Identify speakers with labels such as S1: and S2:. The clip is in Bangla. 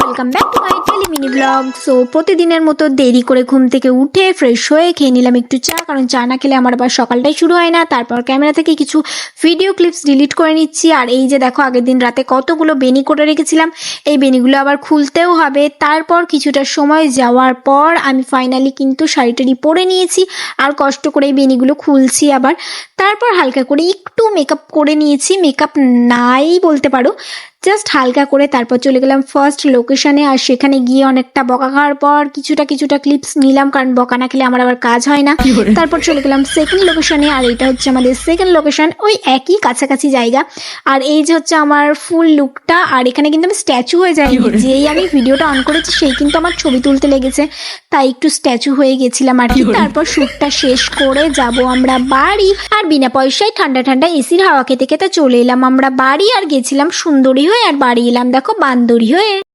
S1: Welcome back to my daily mini blog. So প্রতিদিনের মতো দেরি করে ঘুম থেকে উঠে ফ্রেশ হয়ে খেয়ে নিলাম একটু চা, কারণ চা না খেলে আমার আবার সকালটাই শুরু হয় না। তারপর ক্যামেরা থেকে কিছু ভিডিও ক্লিপস ডিলিট করে নিচ্ছি। আর এই যে দেখো, আগের দিন রাতে কতগুলো বেনি করে রেখেছিলাম, এই বেনিগুলো আবার খুলতেও হবে। তারপর কিছুটা সময় যাওয়ার পর আমি ফাইনালি কিন্তু শাড়িটারি পরে নিয়েছি, আর কষ্ট করে এই বেনিগুলো খুলছি আবার। তারপর হালকা করে একটু মেকআপ করে নিয়েছি, মেকআপ নাই বলতে পারো, জাস্ট হালকা করে। তারপর চলে গেলাম ফার্স্ট লোকেশনে, আর সেখানে গিয়ে অনেকটা বকা খাওয়ার পর কিছুটা ক্লিপস নিলাম, কারণ বকা না খেলে আমার আবার কাজ হয় না। তারপর চলে গেলাম সেকেন্ড লোকেশনে, আর এটা হচ্ছে আমাদের সেকেন্ড লোকেশন, ওই একই কাছাকাছি জায়গা। আর এই যে হচ্ছে আমার ফুল লুকটা, আর এখানে কিন্তু আমি স্ট্যাচু হয়ে যাই, যেই আমি ভিডিওটা অন করেছি সেই কিন্তু আমার ছবি তুলতে লেগেছে, তাই একটু স্ট্যাচু হয়ে গেছিলাম আর কি। তারপর শ্যুটটা শেষ করে যাব আমরা বাড়ি, আর বিনা পয়সায় ঠান্ডা ঠান্ডা এসির হাওয়া খেতে খেতে চলে এলাম আমরা বাড়ি, আর গেছিলাম সুন্দরী হয়ে, আর বাড়ি এলাম দেখো বান্দরী হয়ে।